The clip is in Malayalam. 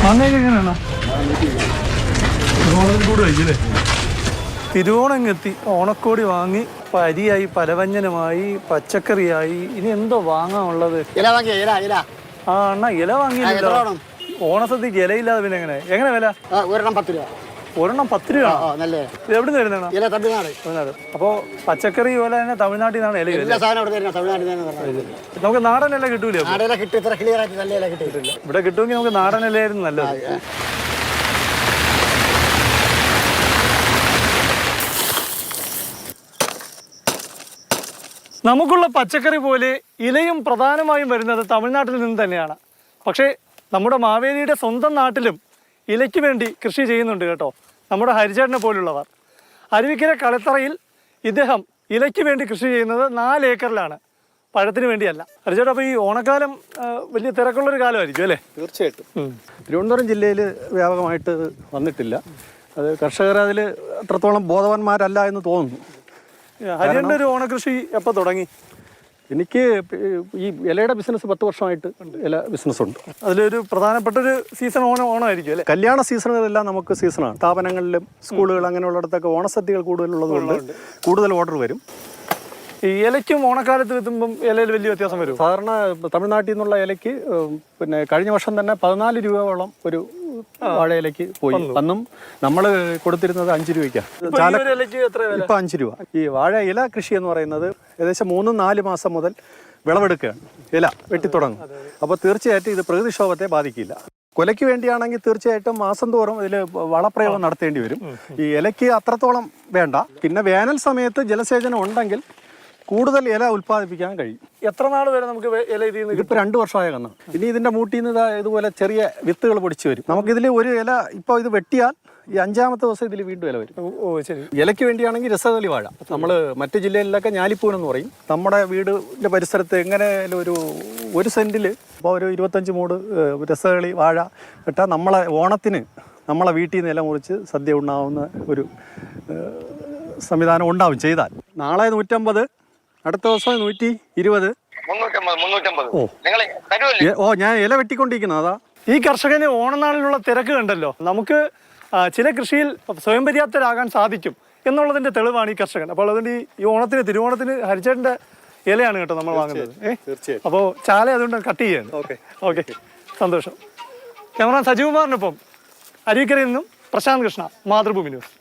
മാങ്ങയൊക്കെ എങ്ങനെയാണ്? തിരുവോണം എത്തി, ഓണക്കോടി വാങ്ങി, അരിയായി, പലവ്യഞ്ജനമായി, പച്ചക്കറിയായി, ഇനി എന്തോ വാങ്ങാനുള്ളത്? ആ അണ്ണാ, ഇല വാങ്ങിയില്ലല്ലോ. ഓണസദ്യക്ക് ഇലയില്ലാതെ പിന്നെ എങ്ങനെ വില? ഒരെണ്ണം 10 രൂപ. ഒരെണ്ണം 10 രൂപ? ഇത് എവിടെ നിന്ന് വരുന്നതാണ്? തമിഴ്നാട്. അപ്പോൾ പച്ചക്കറി പോലെ തന്നെ തമിഴ്നാട്ടിൽ നിന്നാണ് ഇല? നമുക്ക് നാടൻ ഇല കിട്ടൂലേ? ഇവിടെ കിട്ടുമെങ്കിൽ നമുക്ക് നാടൻ ഇലയായിരുന്നു നല്ലത്. നമുക്കുള്ള പച്ചക്കറി പോലെ ഇലയും പ്രധാനമായും വരുന്നത് തമിഴ്നാട്ടിൽ നിന്ന് തന്നെയാണ്. പക്ഷേ നമ്മുടെ മാവേലിയുടെ സ്വന്തം നാട്ടിലും ഇലയ്ക്ക് വേണ്ടി കൃഷി ചെയ്യുന്നുണ്ട് കേട്ടോ, നമ്മുടെ ഹരിചേട്ടനെ പോലുള്ളവർ. അരുവിക്കര കളത്തറയിൽ ഇദ്ദേഹം ഇലയ്ക്ക് വേണ്ടി കൃഷി ചെയ്യുന്നത് 4 ഏക്കറിലാണ്, പഴത്തിന് വേണ്ടിയല്ല. ഹരിചേട്ടൻ, അപ്പോൾ ഈ ഓണക്കാലം വലിയ തിരക്കുള്ളൊരു കാലമായിരിക്കും അല്ലേ? തീർച്ചയായിട്ടും. തിരുവനന്തപുരം ജില്ലയിൽ വ്യാപകമായിട്ട് വന്നിട്ടില്ല. അത് കർഷകർ അതിൽ അത്രത്തോളം ബോധവാന്മാരല്ല എന്ന് തോന്നുന്നു. ഹരിയുടെ ഒരു ഓണകൃഷി എപ്പോൾ തുടങ്ങി? എനിക്ക് ഈ ഇലയുടെ ബിസിനസ് 10 വർഷമായിട്ട് ഇല ബിസിനസ്സുണ്ട്. അതിലൊരു പ്രധാനപ്പെട്ടൊരു സീസൺ ഓണമായിരിക്കും അല്ലേ? കല്യാണ സീസണുകളെല്ലാം നമുക്ക് സീസണാണ്. സ്ഥാപനങ്ങളിലും സ്കൂളുകൾ അങ്ങനെയുള്ളിടത്തൊക്കെ ഓണസദ്യകൾ കൂടുതലുള്ളതുകൊണ്ട് കൂടുതൽ ഓർഡർ വരും. ഈ ഇലയ്ക്കും ഓണക്കാലത്ത് എത്തുമ്പം ഇലയിൽ വലിയ വ്യത്യാസം വരും. സാധാരണ തമിഴ്നാട്ടിൽ നിന്നുള്ള ഇലയ്ക്ക് പിന്നെ കഴിഞ്ഞ വർഷം തന്നെ 14 രൂപയോളം ഒരു വാഴയിലേക്ക് പോയി. അന്നും നമ്മൾ കൊടുത്തിരുന്നത് 5 രൂപയ്ക്കാണ്. ഇപ്പം 5 രൂപ. ഈ വാഴ ഇല കൃഷി എന്ന് പറയുന്നത് ഏകദേശം 3-4 മാസം മുതൽ വിളവെടുക്കുകയാണ്. ഇല വെട്ടിത്തുടങ്ങും. അപ്പോൾ തീർച്ചയായിട്ടും ഇത് പ്രകൃതിക്ഷോഭത്തെ ബാധിക്കില്ല. കൊലയ്ക്ക് വേണ്ടിയാണെങ്കിൽ തീർച്ചയായിട്ടും മാസം തോറും ഇതിൽ വളപ്രയോഗം നടത്തേണ്ടി വരും. ഈ ഇലയ്ക്ക് അത്രത്തോളം വേണ്ട. പിന്നെ വേനൽ സമയത്ത് ജലസേചനം ഉണ്ടെങ്കിൽ കൂടുതൽ ഇല ഉൽപ്പാദിപ്പിക്കാൻ കഴിയും. എത്ര നാൾ വരെ നമുക്ക് ഇല? ഇതിപ്പോൾ 2 വർഷമായ കന്ന. ഇനി ഇതിൻ്റെ മൂട്ടിൽ നിന്ന് ഇതുപോലെ ചെറിയ വിത്തുകൾ പൊടിച്ച് വരും. നമുക്കിതിൽ ഒരു ഇല ഇപ്പോൾ ഇത് വെട്ടിയാൽ ഈ 5-ാമത്തെ ദിവസം ഇതിൽ വീണ്ടും ഇല വരും. ഓ ശരി. ഇലയ്ക്ക് വേണ്ടിയാണെങ്കിൽ രസകളി വാഴ. നമ്മൾ മറ്റു ജില്ലകളിലൊക്കെ ഞാലിപ്പൂനെന്ന് പറയും. നമ്മുടെ വീടിൻ്റെ പരിസരത്ത് എങ്ങനെയായാലും ഒരു സെൻറ്റിൽ ഇപ്പോൾ ഒരു 25 മൂട് രസകളി വാഴ ഇട്ടാൽ നമ്മളെ ഓണത്തിന് നമ്മളെ വീട്ടിൽ നിന്ന് ഇല മുറിച്ച് സദ്യ ഉണ്ടാവുന്ന ഒരു സംവിധാനം ഉണ്ടാവും ചെയ്താൽ. നാളെ 150, അടുത്ത ദിവസം 120. ഓ ഞാൻ ഇല വെട്ടിക്കൊണ്ടിരിക്കുന്നു. അതാ ഈ കർഷകന് ഓണനാളിലുള്ള തിരക്ക് കണ്ടല്ലോ. നമുക്ക് ചില കൃഷിയിൽ സ്വയം പര്യാപ്തരാകാൻ സാധിക്കും എന്നുള്ളതിന്റെ തെളിവാണ് ഈ കർഷകൻ. അപ്പോൾ അതുകൊണ്ട് ഈ ഓണത്തിന്, തിരുവോണത്തിന് ഹരിചേട്ടന്റെ ഇലയാണ് കേട്ടോ നമ്മൾ വാങ്ങുന്നത്. അപ്പോൾ ചാല അതുകൊണ്ട് കട്ട് ചെയ്യാണ്. ഓക്കെ, സന്തോഷം. ക്യാമറ സജികുമാറിനൊപ്പം അരുവിക്കരയിൽ നിന്നും പ്രശാന്ത് കൃഷ്ണ, മാതൃഭൂമി ന്യൂസ്.